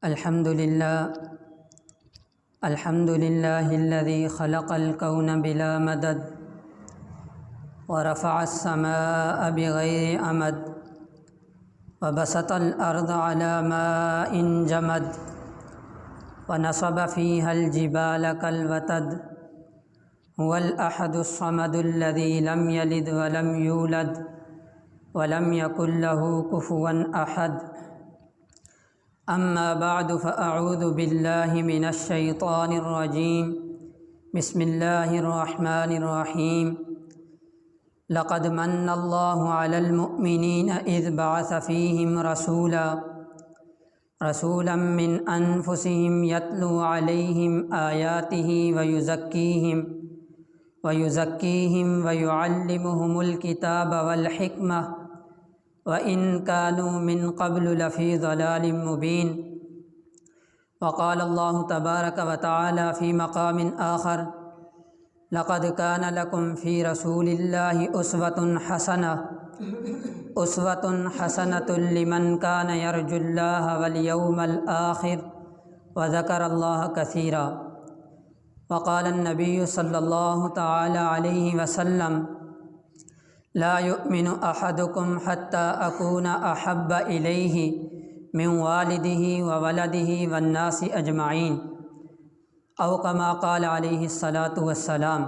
الحمد لله الذي خلق الكون بلا مدد ورفع السماء بغير أمد وبسط الأرض على ماء جمد ونصب فيها الجبال كالوتد هو الأحد الصمد الذي لم يلد ولم يولد ولم يكن له كفوا أحد أما بعد فأعوذ بالله من الشيطان الرجيم بسم الله الرحمن الرحيم لقد من الله على المؤمنين إذ بعث فيهم رسولا من أنفسهم يتلو عليهم آياته ويزكيهم ويعلمهم الكتاب والحكمة وإن كانوا من قبل لفي ضلال مبين وقال الله تبارك وتعالى في مقام آخر لقد كان لكم في رسول الله أسوة حسنة لمن كان يرجو الله واليوم الآخر وذكر الله كثيرا وقال النبي صلى الله تعالى عليه وسلم لا يؤمن أحدكم حتى أكون أحب إليه من والده وولده والناس أجمعين أو كما قال علیہ الصلاۃ والسلام۔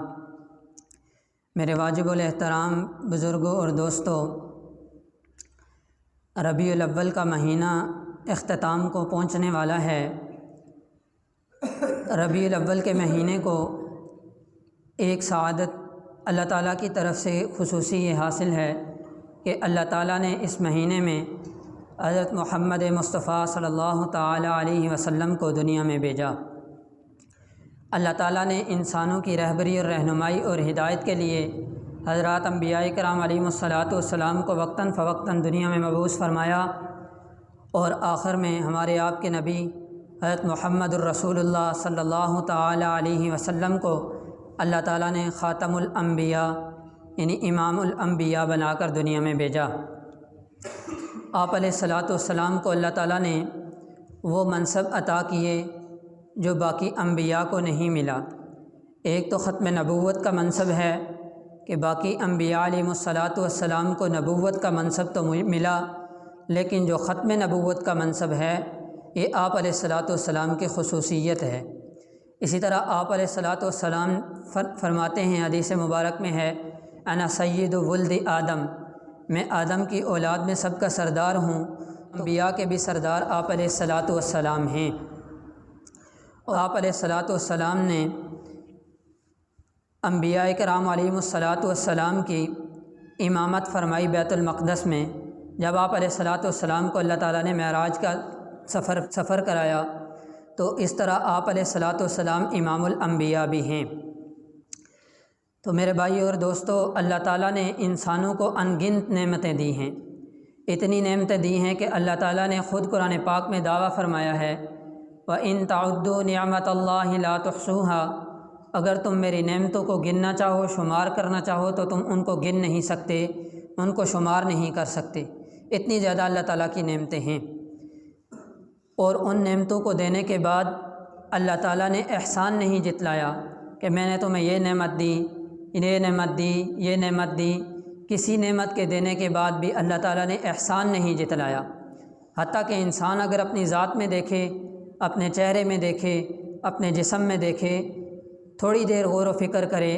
میرے واجب الاحترام بزرگوں اور دوستوں، ربیع الاول کا مہینہ اختتام کو پہنچنے والا ہے۔ ربیع الاول کے مہینے کو ایک سعادت اللہ تعالیٰ کی طرف سے خصوصی یہ حاصل ہے کہ اللہ تعالیٰ نے اس مہینے میں حضرت محمد مصطفیٰ صلی اللہ تعالیٰ علیہ وسلم کو دنیا میں بھیجا۔ اللہ تعالیٰ نے انسانوں کی رہبری اور رہنمائی اور ہدایت کے لیے حضرات انبیاء کرام علیہم الصلاۃ والسلام کو وقتاً فوقتاً دنیا میں مبعوث فرمایا، اور آخر میں ہمارے آپ کے نبی حضرت محمد الرسول اللہ صلی اللہ تعالیٰ علیہ وسلم کو اللہ تعالیٰ نے خاتم الانبیاء یعنی امام الانبیاء بنا کر دنیا میں بھیجا۔ آپ علیہ الصلاۃ والسلام کو اللہ تعالیٰ نے وہ منصب عطا کیے جو باقی انبیاء کو نہیں ملا۔ ایک تو ختم نبوت کا منصب ہے کہ باقی انبیاء علیہم الصلاۃ والسلام کو نبوت کا منصب تو ملا، لیکن جو ختم نبوت کا منصب ہے یہ آپ علیہ الصلاۃ والسلام کی خصوصیت ہے۔ اسی طرح آپ علیہ الصلاۃ والسلام فرماتے ہیں، حدیث مبارک میں ہے، انا سید ولد آدم، میں آدم کی اولاد میں سب کا سردار ہوں۔ انبیاء کے بھی سردار آپ علیہ الصلاۃ والسلام ہیں۔ اور آپ علیہ الصلاۃ والسلام نے انبیاء کرام علیہم الصلاۃ والسلام کی امامت فرمائی بیت المقدس میں۔ جب آپ علیہ الصلاۃ والسلام کو اللہ تعالیٰ نے معراج کا سفر کرایا تو اس طرح آپ علیہ الصلاۃ والسلام امام الانبیاء بھی ہیں۔ تو میرے بھائی اور دوستو، اللہ تعالیٰ نے انسانوں کو انگنت نعمتیں دی ہیں۔ اتنی نعمتیں دی ہیں کہ اللہ تعالیٰ نے خود قرآن پاک میں دعویٰ فرمایا ہے، وَإِن تَعُدُّوا نِعْمَتَ اللَّهِ لَا تُحْصُوهَا، اگر تم میری نعمتوں کو گننا چاہو، شمار کرنا چاہو تو تم ان کو گن نہیں سکتے، ان کو شمار نہیں کر سکتے۔ اتنی زیادہ اللہ تعالیٰ کی نعمتیں ہیں، اور ان نعمتوں کو دینے کے بعد اللہ تعالیٰ نے احسان نہیں جتلایا کہ میں نے تمہیں یہ نعمت دی، یہ نعمت دی، یہ نعمت دی۔ کسی نعمت کے دینے کے بعد بھی اللہ تعالیٰ نے احسان نہیں جتلایا۔ حتیٰ کہ انسان اگر اپنی ذات میں دیکھے، اپنے چہرے میں دیکھے، اپنے جسم میں دیکھے، تھوڑی دیر غور و فکر کرے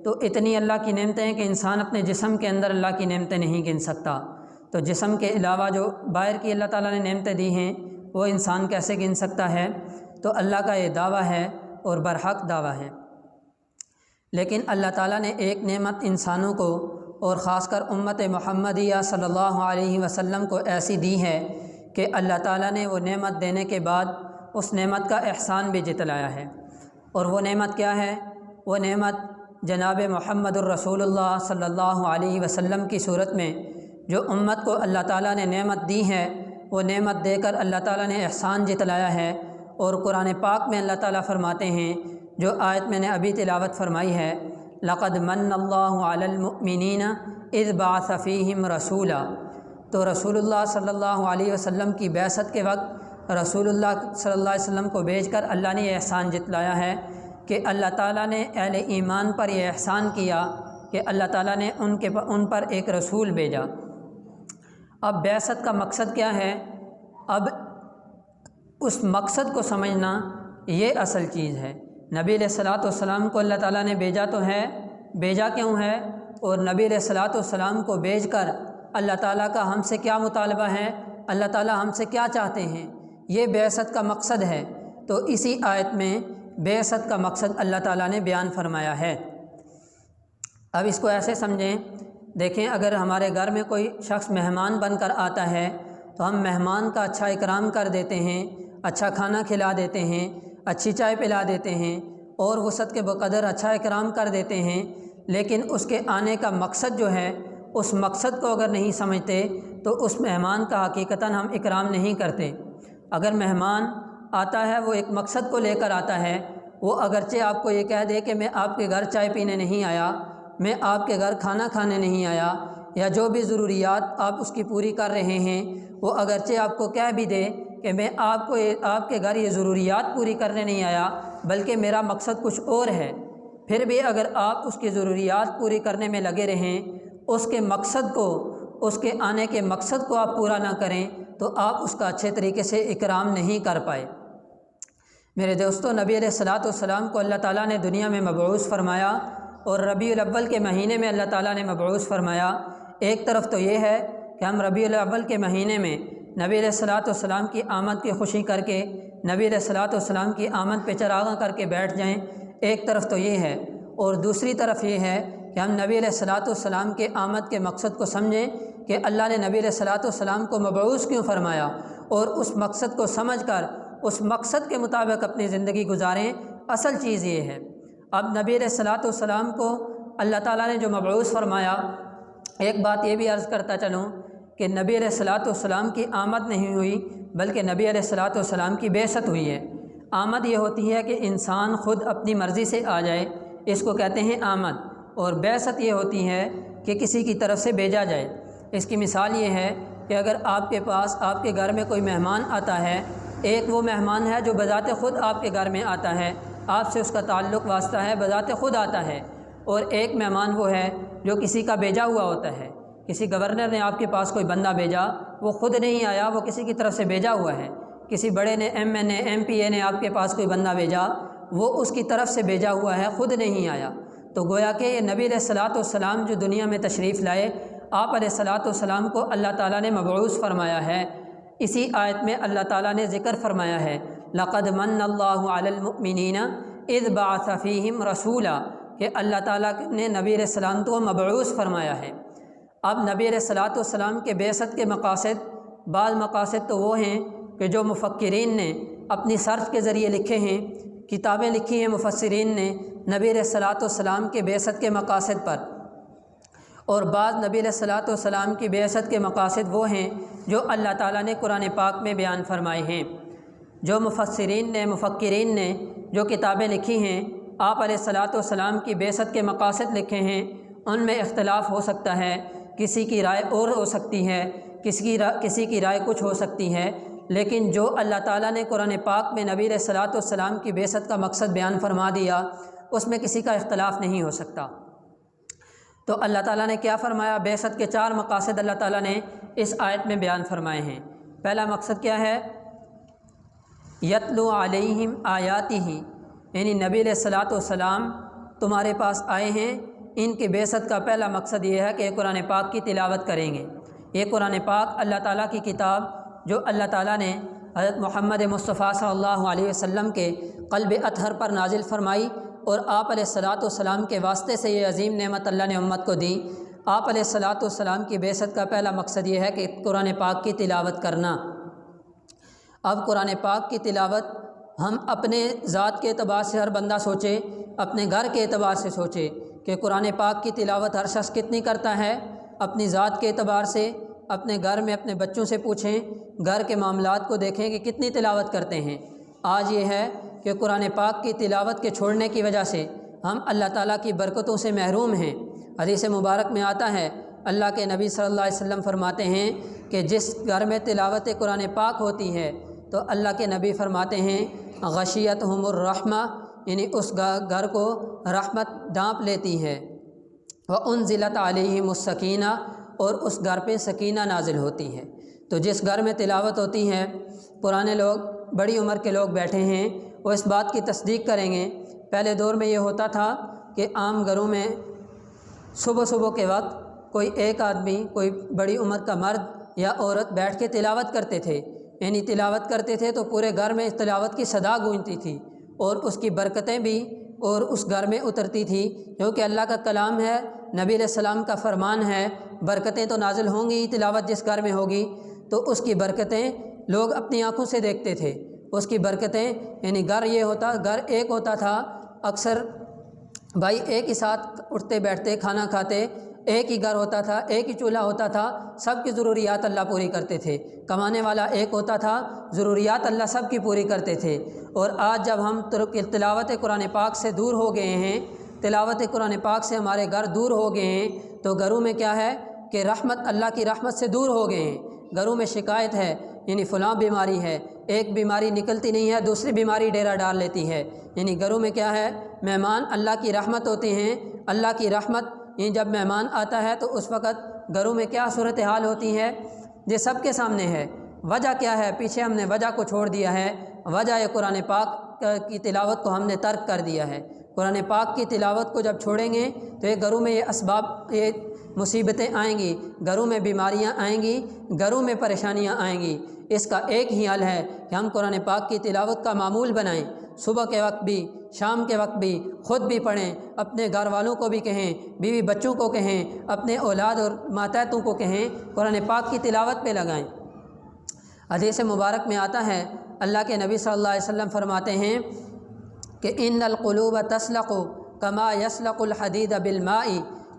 تو اتنی اللہ کی نعمتیں ہیں کہ انسان اپنے جسم کے اندر اللہ کی نعمتیں نہیں گن سکتا۔ تو جسم کے علاوہ جو باہر کی اللہ تعالیٰ نے نعمتیں دی ہیں وہ انسان کیسے گن سکتا ہے؟ تو اللہ کا یہ دعویٰ ہے اور برحق دعویٰ ہے۔ لیکن اللہ تعالیٰ نے ایک نعمت انسانوں کو اور خاص کر امت محمدیہ صلی اللہ علیہ وسلم کو ایسی دی ہے کہ اللہ تعالیٰ نے وہ نعمت دینے کے بعد اس نعمت کا احسان بھی جتلایا ہے۔ اور وہ نعمت کیا ہے؟ وہ نعمت جناب محمد الرسول اللہ صلی اللہ علیہ وسلم کی صورت میں جو امت کو اللہ تعالیٰ نے نعمت دی ہے، وہ نعمت دے کر اللہ تعالیٰ نے احسان جتلایا ہے۔ اور قرآن پاک میں اللہ تعالیٰ فرماتے ہیں، جو آیت میں نے ابھی تلاوت فرمائی ہے، لقد من اللہ علی المؤمنین اذ بعث فیہم رسولا، تو رسول اللہ صلی اللہ علیہ وسلم کی بعثت کے وقت رسول اللہ صلی اللہ علیہ وسلم کو بھیج کر اللہ نے یہ احسان جتلایا ہے کہ اللہ تعالیٰ نے اہل ایمان پر یہ احسان کیا کہ اللہ تعالیٰ نے ان پر ایک رسول بھیجا۔ اب بعثت کا مقصد کیا ہے؟ اب اس مقصد کو سمجھنا یہ اصل چیز ہے۔ نبی علیہ الصلوۃ والسلام کو اللہ تعالیٰ نے بھیجا تو ہے، بھیجا کیوں ہے؟ اور نبی علیہ الصلوۃ والسلام کو بھیج کر اللہ تعالیٰ کا ہم سے کیا مطالبہ ہے، اللہ تعالیٰ ہم سے کیا چاہتے ہیں، یہ بعثت کا مقصد ہے۔ تو اسی آیت میں بعثت کا مقصد اللہ تعالیٰ نے بیان فرمایا ہے۔ اب اس کو ایسے سمجھیں، دیکھیں اگر ہمارے گھر میں کوئی شخص مہمان بن کر آتا ہے تو ہم مہمان کا اچھا اکرام کر دیتے ہیں، اچھا کھانا کھلا دیتے ہیں، اچھی چائے پلا دیتے ہیں اور وسعت کے بقدر اچھا اکرام کر دیتے ہیں، لیکن اس کے آنے کا مقصد جو ہے اس مقصد کو اگر نہیں سمجھتے تو اس مہمان کا حقیقتاً ہم اکرام نہیں کرتے۔ اگر مہمان آتا ہے وہ ایک مقصد کو لے کر آتا ہے، وہ اگرچہ آپ کو یہ کہہ دے کہ میں آپ کے گھر چائے پینے نہیں آیا، میں آپ کے گھر کھانا کھانے نہیں آیا، یا جو بھی ضروریات آپ اس کی پوری کر رہے ہیں وہ اگرچہ آپ کو کہہ بھی دے کہ میں آپ کے گھر یہ ضروریات پوری کرنے نہیں آیا بلکہ میرا مقصد کچھ اور ہے، پھر بھی اگر آپ اس کی ضروریات پوری کرنے میں لگے رہیں، اس کے مقصد کو، اس کے آنے کے مقصد کو آپ پورا نہ کریں تو آپ اس کا اچھے طریقے سے اکرام نہیں کر پائے۔ میرے دوستو، نبی علیہ الصلوۃ والسلام کو اللہ تعالیٰ نے دنیا میں مبعوث فرمایا اور ربیع الاول کے مہینے میں اللہ تعالیٰ نے مبعوث فرمایا۔ ایک طرف تو یہ ہے کہ ہم ربیع الاول کے مہینے میں نبی علیہ الصلوۃ والسلام کی آمد کی خوشی کر کے نبی علیہ الصلوۃ والسلام کی آمد پہ چراغاں کر کے بیٹھ جائیں، ایک طرف تو یہ ہے، اور دوسری طرف یہ ہے کہ ہم نبی علیہ الصلوۃ والسلام کے آمد کے مقصد کو سمجھیں کہ اللہ نے نبی علیہ الصلوۃ والسلام کو مبعوث کیوں فرمایا، اور اس مقصد کو سمجھ کر اس مقصد کے مطابق اپنی زندگی گزاریں۔ اصل چیز یہ ہے۔ اب نبی علیہ الصلوۃ والسلام کو اللہ تعالیٰ نے جو مبعوث فرمایا، ایک بات یہ بھی عرض کرتا چلوں کہ نبی علیہ الصلوۃ والسلام کی آمد نہیں ہوئی بلکہ نبی علیہ الصلوۃ والسلام کی بعثت ہوئی ہے۔ آمد یہ ہوتی ہے کہ انسان خود اپنی مرضی سے آ جائے، اس کو کہتے ہیں آمد، اور بعثت یہ ہوتی ہے کہ کسی کی طرف سے بھیجا جائے۔ اس کی مثال یہ ہے کہ اگر آپ کے پاس، آپ کے گھر میں کوئی مہمان آتا ہے، ایک وہ مہمان ہے جو بذات خود آپ کے گھر میں آتا ہے، آپ سے اس کا تعلق واسطہ ہے، بذات خود آتا ہے، اور ایک مہمان وہ ہے جو کسی کا بھیجا ہوا ہوتا ہے۔ کسی گورنر نے آپ کے پاس کوئی بندہ بھیجا، وہ خود نہیں آیا، وہ کسی کی طرف سے بھیجا ہوا ہے۔ کسی بڑے نے، ایم این اے، ایم پی اے نے آپ کے پاس کوئی بندہ بھیجا، وہ اس کی طرف سے بھیجا ہوا ہے، خود نہیں آیا۔ تو گویا کہ یہ نبی علیہ الصلوۃ والسلام جو دنیا میں تشریف لائے، آپ علیہ الصلوۃ والسلام کو اللہ تعالیٰ نے مبعوث فرمایا ہے۔ اسی آیت میں اللہ تعالیٰ نے ذکر فرمایا ہے، لَقَدْ مَنَّ اللَّهُ عَلَى الْمُؤْمِنِينَ اِذْ بَعَثَ فِيهِمْ رَسُولًا، کہ اللہ تعالیٰ نے نبی علیہ السلام کو مبعوث فرمایا ہے۔ اب نبی علیہ الصلوۃ والسلام کے بعثت کے مقاصد، بعض مقاصد تو وہ ہیں کہ جو مفکرین نے اپنی سرچ کے ذریعے لکھے ہیں، کتابیں لکھی ہیں مفسرین نے نبی علیہ الصلوۃ والسلام کے بعثت کے مقاصد پر، اور بعض نبی علیہ الصلوۃ والسلام کی بعثت کے مقاصد وہ ہیں جو اللہ تعالیٰ نے قرآن پاک میں بیان فرمائے ہیں۔ جو مفسرین نے، مفکرین نے جو کتابیں لکھی ہیں، آپ علیہ الصلوۃ والسلام کی بعثت کے مقاصد لکھے ہیں، ان میں اختلاف ہو سکتا ہے، کسی کی رائے اور ہو سکتی ہے، کسی کی رائے کچھ ہو سکتی ہے، لیکن جو اللہ تعالیٰ نے قرآن پاک میں نبی علیہ الصلوۃ والسلام کی بعثت کا مقصد بیان فرما دیا، اس میں کسی کا اختلاف نہیں ہو سکتا۔ تو اللہ تعالیٰ نے کیا فرمایا؟ بعثت کے 4 مقاصد اللہ تعالیٰ نے اس آیت میں بیان فرمائے ہیں۔ پہلا مقصد کیا ہے؟ یتلو علیہم آیاتہ، یعنی نبی علیہ الصلوۃ والسلام تمہارے پاس آئے ہیں، ان کی بعثت کا پہلا مقصد یہ ہے کہ قرآن پاک کی تلاوت کریں گے۔ یہ قرآن پاک اللہ تعالیٰ کی کتاب جو اللہ تعالیٰ نے حضرت محمد مصطفیٰ صلی اللہ علیہ وسلم کے قلب اطہر پر نازل فرمائی، اور آپ علیہ الصلوۃ والسلام کے واسطے سے یہ عظیم نعمت اللہ نے امت کو دی۔ آپ علیہ الصلوۃ والسلام کی بعثت کا پہلا مقصد یہ ہے کہ قرآن پاک کی تلاوت کرنا۔ اب قرآن پاک کی تلاوت ہم اپنے ذات کے اعتبار سے ہر بندہ سوچے، اپنے گھر کے اعتبار سے سوچے کہ قرآن پاک کی تلاوت ہر شخص کتنی کرتا ہے۔ اپنی ذات کے اعتبار سے اپنے گھر میں اپنے بچوں سے پوچھیں، گھر کے معاملات کو دیکھیں کہ کتنی تلاوت کرتے ہیں۔ آج یہ ہے کہ قرآن پاک کی تلاوت کے چھوڑنے کی وجہ سے ہم اللہ تعالیٰ کی برکتوں سے محروم ہیں۔ حدیث مبارک میں آتا ہے، اللہ کے نبی صلی اللہ علیہ وسلم فرماتے ہیں کہ جس گھر میں تلاوت قرآن پاک ہوتی ہے، تو اللہ کے نبی فرماتے ہیں غشیتہم الرحمہ، یعنی اس گھر کو رحمت ڈانپ لیتی ہے، وانزلت علیہم السکینہ، اور اس گھر پہ سکینہ نازل ہوتی ہے۔ تو جس گھر میں تلاوت ہوتی ہے، پرانے لوگ، بڑی عمر کے لوگ بیٹھے ہیں، وہ اس بات کی تصدیق کریں گے۔ پہلے دور میں یہ ہوتا تھا کہ عام گھروں میں صبح کے وقت کوئی ایک آدمی، کوئی بڑی عمر کا مرد یا عورت بیٹھ کے تلاوت کرتے تھے، یعنی تلاوت کرتے تھے تو پورے گھر میں اس تلاوت کی صدا گونجتی تھی، اور اس کی برکتیں بھی اور اس گھر میں اترتی تھی، کیونکہ اللہ کا کلام ہے، نبی علیہ السلام کا فرمان ہے، برکتیں تو نازل ہوں گی، تلاوت جس گھر میں ہوگی تو اس کی برکتیں لوگ اپنی آنکھوں سے دیکھتے تھے۔ اس کی برکتیں، یعنی گھر ایک ہوتا تھا، اکثر بھائی ایک ہی ساتھ اٹھتے بیٹھتے کھانا کھاتے، ایک ہی گھر ہوتا تھا، ایک ہی چولہا ہوتا تھا، سب کی ضروریات اللہ پوری کرتے تھے، کمانے والا ایک ہوتا تھا، ضروریات اللہ سب کی پوری کرتے تھے۔ اور آج جب ہم تلاوت قرآن پاک سے دور ہو گئے ہیں، تلاوت قرآن پاک سے ہمارے گھر دور ہو گئے ہیں، تو گھروں میں کیا ہے کہ اللہ کی رحمت سے دور ہو گئے ہیں، گھروں میں شکایت ہے، یعنی فلاں بیماری ہے، ایک بیماری نکلتی نہیں ہے، دوسری بیماری ڈیرا ڈال لیتی ہے، یعنی گھروں میں کیا ہے، مہمان اللہ کی رحمت ہوتے ہیں، اللہ کی رحمت، یعنی جب مہمان آتا ہے تو اس وقت گھروں میں کیا صورتحال ہوتی ہے، یہ سب کے سامنے ہے۔ وجہ کیا ہے؟ پیچھے ہم نے وجہ کو چھوڑ دیا ہے، وجہ یہ قرآن پاک کی تلاوت کو ہم نے ترک کر دیا ہے۔ قرآن پاک کی تلاوت کو جب چھوڑیں گے تو یہ گھروں میں یہ مصیبتیں آئیں گی، گھروں میں بیماریاں آئیں گی، گھروں میں پریشانیاں آئیں گی۔ اس کا ایک ہی حل ہے کہ ہم قرآن پاک کی تلاوت کا معمول بنائیں، صبح کے وقت بھی، شام کے وقت بھی، خود بھی پڑھیں، اپنے گھر والوں کو بھی کہیں، بیوی بچوں کو کہیں، اپنے اولاد اور ماتحتوں کو کہیں، قرآن پاک کی تلاوت پہ لگائیں۔ حدیث مبارک میں آتا ہے، اللہ کے نبی صلی اللہ علیہ وسلم فرماتے ہیں کہ ان القلوب تسلق کما یسلق الحدید بالماء،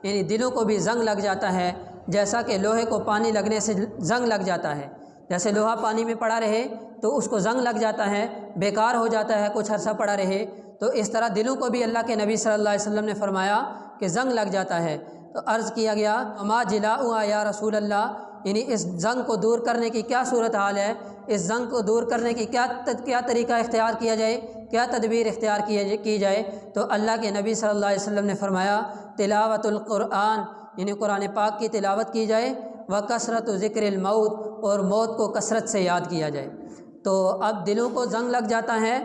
یعنی دلوں کو بھی زنگ لگ جاتا ہے جیسا کہ لوہے کو پانی لگنے سے زنگ لگ جاتا ہے، جیسے لوہا پانی میں پڑا رہے تو اس کو زنگ لگ جاتا ہے، بیکار ہو جاتا ہے کچھ عرصہ پڑا رہے، تو اس طرح دلوں کو بھی اللہ کے نبی صلی اللہ علیہ وسلم نے فرمایا کہ زنگ لگ جاتا ہے۔ تو عرض کیا گیا اما جلاؤ یا رسول اللہ، یعنی اس زنگ کو دور کرنے کی کیا صورت حال ہے، اس زنگ کو دور کرنے کی کیا طریقہ اختیار کیا جائے، کیا تدبیر اختیار کی جائے؟ تو اللہ کے نبی صلی اللہ علیہ وسلم نے فرمایا تلاوت القرآن، یعنی قرآن پاک کی تلاوت کی جائے، وکثرت ذکر الموت، اور موت کو کثرت سے یاد کیا جائے۔ تو اب دلوں کو زنگ لگ جاتا ہے،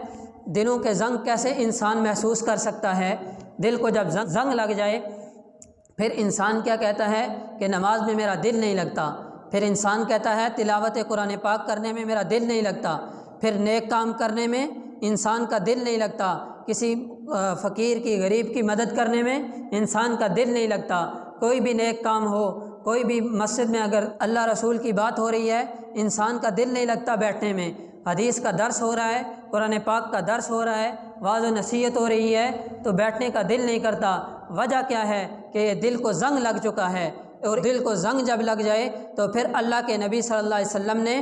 دلوں کے زنگ کیسے انسان محسوس کر سکتا ہے؟ دل کو جب زنگ لگ جائے پھر انسان کیا کہتا ہے کہ نماز میں میرا دل نہیں لگتا، پھر انسان کہتا ہے تلاوت قرآن پاک کرنے میں میرا دل نہیں لگتا، پھر نیک کام کرنے میں انسان کا دل نہیں لگتا، کسی فقیر کی، غریب کی مدد کرنے میں انسان کا دل نہیں لگتا، کوئی بھی نیک کام ہو، کوئی بھی مسجد میں اگر اللہ رسول کی بات ہو رہی ہے انسان کا دل نہیں لگتا بیٹھنے میں، حدیث کا درس ہو رہا ہے، قرآن پاک کا درس ہو رہا ہے، واعظ و نصیحت ہو رہی ہے تو بیٹھنے کا دل نہیں کرتا۔ وجہ کیا ہے کہ یہ دل کو زنگ لگ چکا ہے، اور دل کو زنگ جب لگ جائے تو پھر اللہ کے نبی صلی اللہ علیہ وسلم نے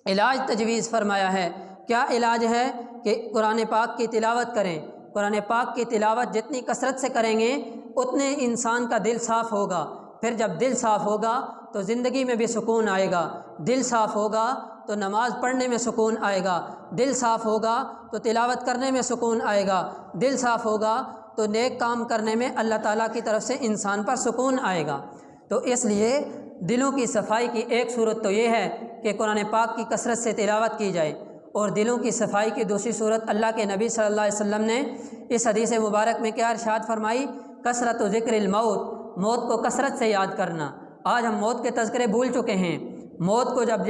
علاج تجویز فرمایا ہے۔ کیا علاج ہے؟ کہ قرآن پاک کی تلاوت کریں، قرآن پاک کی تلاوت جتنی کثرت سے کریں گے اتنے انسان کا دل صاف ہوگا، پھر جب دل صاف ہوگا تو زندگی میں بھی سکون آئے گا، دل صاف ہوگا تو نماز پڑھنے میں سکون آئے گا، دل صاف ہوگا تو تلاوت کرنے میں سکون آئے گا، دل صاف ہوگا تو نیک کام کرنے میں اللہ تعالیٰ کی طرف سے انسان پر سکون آئے گا۔ تو اس لیے دلوں کی صفائی کی ایک صورت تو یہ ہے کہ قرآن پاک کی کثرت سے تلاوت کی جائے، اور دلوں کی صفائی کی دوسری صورت اللہ کے نبی صلی اللہ علیہ وسلم نے اس حدیث مبارک میں کیا ارشاد فرمائی؟ کثرت و ذکر الموت، موت کو کثرت سے یاد کرنا۔ آج ہم موت کے تذکرے بھول چکے ہیں، موت کو جب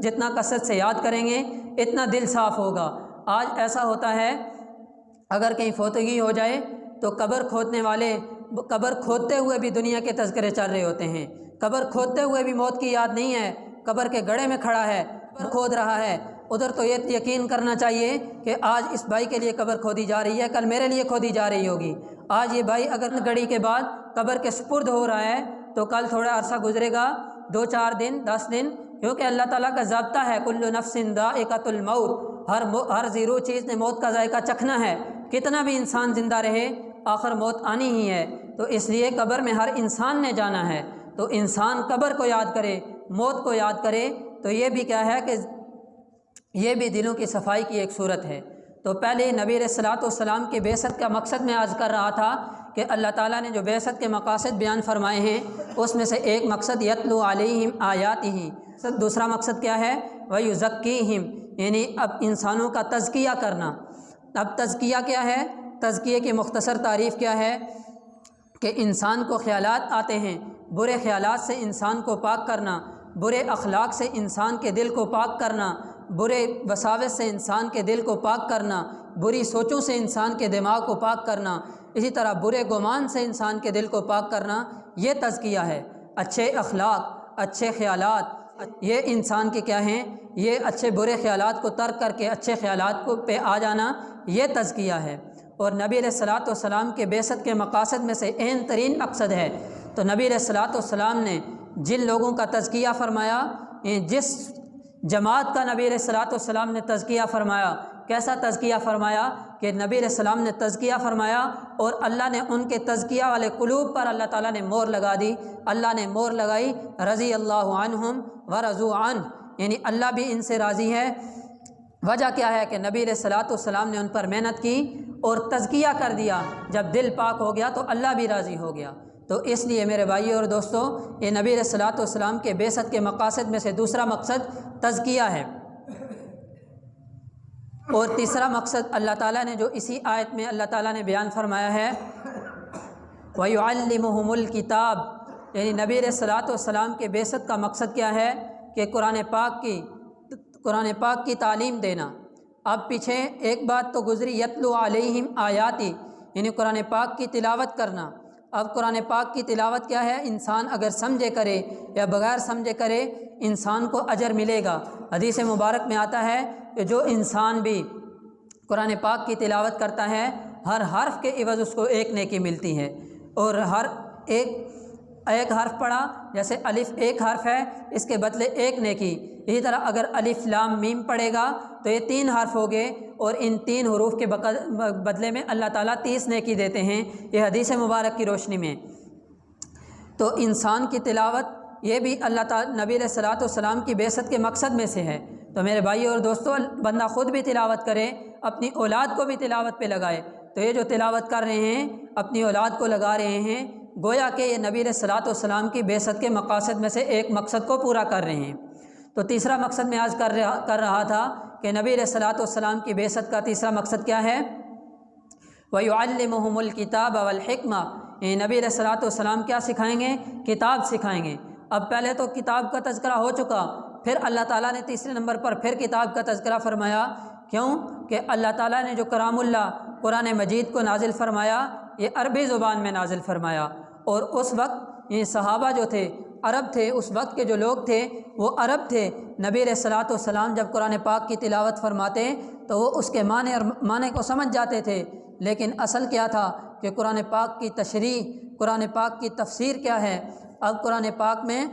جتنا کثرت سے یاد کریں گے اتنا دل صاف ہوگا۔ آج ایسا ہوتا ہے اگر کہیں فوتگی ہو جائے تو قبر کھودنے والے قبر کھودتے ہوئے بھی دنیا کے تذکرے چل رہے ہوتے ہیں، قبر کھودتے ہوئے بھی موت کی یاد نہیں ہے، قبر کے گڑھے میں کھڑا ہے، کھود رہا ہے، ادھر تو یہ یقین کرنا چاہیے کہ آج اس بھائی کے لیے قبر کھودی جا رہی ہے، کل میرے لیے کھودی جا رہی ہوگی۔ آج یہ بھائی اگر گھڑی کے بعد قبر کے سپرد ہو رہا ہے تو کل تھوڑا عرصہ گزرے گا، 2-4 دن، 10 دن، کیونکہ اللہ تعالیٰ کا ضابطہ ہے کل نفس ذائقۃ الموت، ہر زیرو چیز نے موت کا ذائقہ چکھنا ہے، کتنا بھی انسان زندہ رہے آخر موت آنی ہی ہے۔ تو اس لیے قبر میں ہر انسان نے جانا ہے، تو انسان قبر کو یاد کرے، موت کو یاد کرے، تو یہ بھی کیا ہے کہ یہ بھی دلوں کی صفائی کی ایک صورت ہے۔ تو پہلے نبی علیہ الصلوۃ والسلام کی بعثت کا مقصد میں عرض کر رہا تھا کہ اللہ تعالیٰ نے جو بعثت کے مقاصد بیان فرمائے ہیں اس میں سے ایک مقصد یتلو علیہم آیاتہ، دوسرا مقصد کیا ہے؟ ویزکیہم، یعنی اب انسانوں کا تزکیہ کرنا۔ اب تزکیہ کیا ہے؟ تزکیے کی مختصر تعریف کیا ہے کہ انسان کو خیالات آتے ہیں، برے خیالات سے انسان کو پاک کرنا، برے اخلاق سے انسان کے دل کو پاک کرنا، برے وساوس سے انسان کے دل کو پاک کرنا، بری سوچوں سے انسان کے دماغ کو پاک کرنا، اسی طرح برے گمان سے انسان کے دل کو پاک کرنا، یہ تزکیہ ہے۔ اچھے اخلاق، اچھے خیالات، یہ انسان کے کیا ہیں؟ یہ اچھے برے خیالات کو ترک کر کے اچھے خیالات کو پہ آ جانا، یہ تزکیہ ہے۔ اور نبی علیہ الصلوۃ والسلام کے بعثت کے مقاصد میں سے اہم ترین مقصد ہے۔ تو نبی علیہ الصلوۃ والسلام نے جن لوگوں کا تزکیہ فرمایا، جس جماعت کا نبی علیہ الصلوۃ والسلام نے تزکیہ فرمایا، کیسا تزکیہ فرمایا کہ نبی علیہ السلام نے تزکیہ فرمایا اور اللہ نے ان کے تزکیہ والے قلوب پر اللہ تعالیٰ نے مہر لگا دی۔ اللہ نے مہر لگائی رضی اللہ عنہم ورضوا عنہ، یعنی اللہ بھی ان سے راضی ہے۔ وجہ کیا ہے کہ نبی علیہ الصلوۃ والسلام نے ان پر محنت کی اور تزکیہ کر دیا۔ جب دل پاک ہو گیا تو اللہ بھی راضی ہو گیا۔ تو اس لیے میرے بھائی اور دوستو، یہ نبی علیہ الصلوۃ والسلام کے بعثت کے مقاصد میں سے دوسرا مقصد تزکیہ ہے۔ اور تیسرا مقصد اللہ تعالیٰ نے جو اسی آیت میں اللہ تعالیٰ نے بیان فرمایا ہے، وَيُعَلِّمُهُمُ الْكِتَابَ، یعنی نبی علیہ الصلوۃ والسلام کے بعثت کا مقصد کیا ہے کہ قرآن پاک کی تعلیم دینا۔ اب پیچھے ایک بات تو گزری، یتلو علیہم آیاتی، یعنی قرآن پاک کی تلاوت کرنا۔ اب قرآن پاک کی تلاوت کیا ہے؟ انسان اگر سمجھے کرے یا بغیر سمجھے کرے، انسان کو اجر ملے گا۔ حدیث مبارک میں آتا ہے کہ جو انسان بھی قرآن پاک کی تلاوت کرتا ہے، ہر حرف کے عوض اس کو ایک نیکی ملتی ہے، اور ہر ایک حرف پڑھا، جیسے الف ایک حرف ہے، اس کے بدلے ایک نیکی۔ اسی طرح اگر الف لام میم پڑھے گا تو یہ 3 حرف ہو گئے، اور ان 3 حروف کے بدلے میں اللہ تعالیٰ 30 نیکی دیتے ہیں، یہ حدیث مبارک کی روشنی میں۔ تو انسان کی تلاوت یہ بھی اللہ تعالیٰ نبی علیہ الصلوۃ والسلام کی بعثت کے مقصد میں سے ہے۔ تو میرے بھائی اور دوستو، بندہ خود بھی تلاوت کرے، اپنی اولاد کو بھی تلاوت پہ لگائے۔ تو یہ جو تلاوت کر رہے ہیں اپنی اولاد کو لگا رہے ہیں، گویا کہ یہ نبی علیہ الصلوۃ والسلام کی بعثت کے مقاصد میں سے ایک مقصد کو پورا کر رہے ہیں۔ تو تیسرا مقصد میں آج کر رہا تھا کہ نبی علیہ الصلوۃ والسلام کی بعثت کا تیسرا مقصد کیا ہے؟ وَيُعَلِّمُهُمُ الْكِتَابَ وَالْحِكْمَةَ، یہ نبی علیہ الصلوۃ والسلام کیا سکھائیں گے؟ کتاب سکھائیں گے۔ اب پہلے تو کتاب کا تذکرہ ہو چکا، پھر اللہ تعالیٰ نے تیسرے نمبر پر پھر کتاب کا تذکرہ فرمایا۔ کیوں؟ کہ اللہ تعالیٰ نے جو کلام اللہ قرآن مجید کو نازل فرمایا، یہ عربی زبان میں نازل فرمایا، اور اس وقت یہ صحابہ جو تھے عرب تھے، اس وقت کے جو لوگ تھے وہ عرب تھے۔ نبی علیہ الصلوۃ والسلام جب قرآن پاک کی تلاوت فرماتے تو وہ اس کے معنی کو سمجھ جاتے تھے، لیکن اصل کیا تھا کہ قرآن پاک کی تشریح، قرآن پاک کی تفسیر کیا ہے۔ اب قرآن پاک میں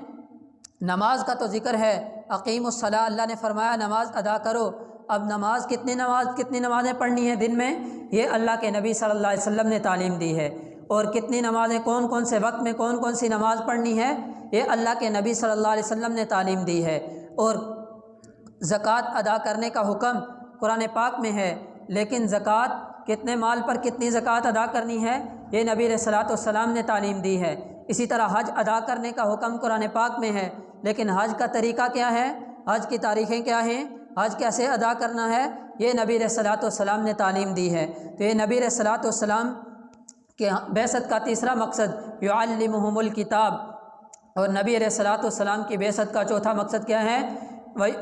نماز کا تو ذکر ہے، اقیم الصلاۃ، اللہ نے فرمایا نماز ادا کرو۔ اب کتنی نمازیں پڑھنی ہیں دن میں، یہ اللہ کے نبی صلی اللہ علیہ وسلم نے تعلیم دی ہے، اور کتنی نمازیں کون سے وقت میں کون سی نماز پڑھنی ہے، یہ اللہ کے نبی صلی اللہ علیہ وسلم نے تعلیم دی ہے۔ اور زکوٰۃ ادا کرنے کا حکم قرآن پاک میں ہے، لیکن زکوٰۃ کتنے مال پر کتنی زکوٰۃ ادا کرنی ہے، یہ نبی علیہ الصلوۃ والسلام نے تعلیم دی ہے۔ اسی طرح حج ادا کرنے کا حکم قرآن پاک میں ہے، لیکن حج کا طریقہ کیا ہے، حج کی تاریخیں کیا ہیں، حج کیسے ادا کرنا ہے، یہ نبی علیہ الصلوۃ والسلام نے تعلیم دی ہے۔ تو یہ نبی علیہ الصلوۃ والسلام کہ بعثت کا تیسرا مقصد یعلمہم الکتاب، اور نبی علیہ الصلوۃ والسلام کی بعثت کا چوتھا مقصد کیا ہے؟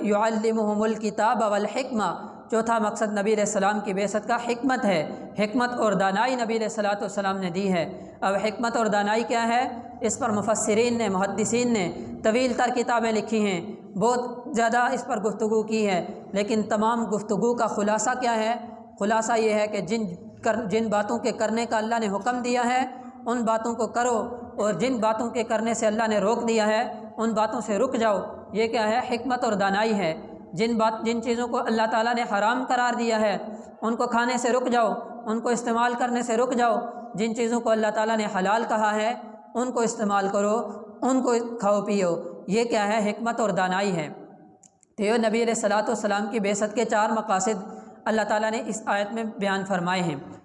یعلمہم الکتاب والحکمہ، چوتھا مقصد نبی علیہ السلام کی بعثت کا حکمت ہے۔ حکمت اور دانائی نبی علیہ الصلوۃ والسلام نے دی ہے۔ اب حکمت اور دانائی کیا ہے، اس پر مفسرین نے، محدثین نے طویل تر کتابیں لکھی ہیں، بہت زیادہ اس پر گفتگو کی ہے، لیکن تمام گفتگو کا خلاصہ کیا ہے؟ خلاصہ یہ ہے کہ جن باتوں کے کرنے کا اللہ نے حکم دیا ہے ان باتوں کو کرو، اور جن باتوں کے کرنے سے اللہ نے روک دیا ہے ان باتوں سے رک جاؤ۔ یہ کیا ہے؟ حکمت اور دانائی ہے۔ جن چیزوں کو اللہ تعالیٰ نے حرام قرار دیا ہے ان کو کھانے سے رک جاؤ، ان کو استعمال کرنے سے رک جاؤ۔ جن چیزوں کو اللہ تعالیٰ نے حلال کہا ہے ان کو استعمال کرو، ان کو کھاؤ پیو۔ یہ کیا ہے؟ حکمت اور دانائی ہے۔ تو یہ نبی علیہ الصلوۃ والسلام کی بعثت کے 4 مقاصد اللہ تعالیٰ نے اس آیت میں بیان فرمائے ہیں۔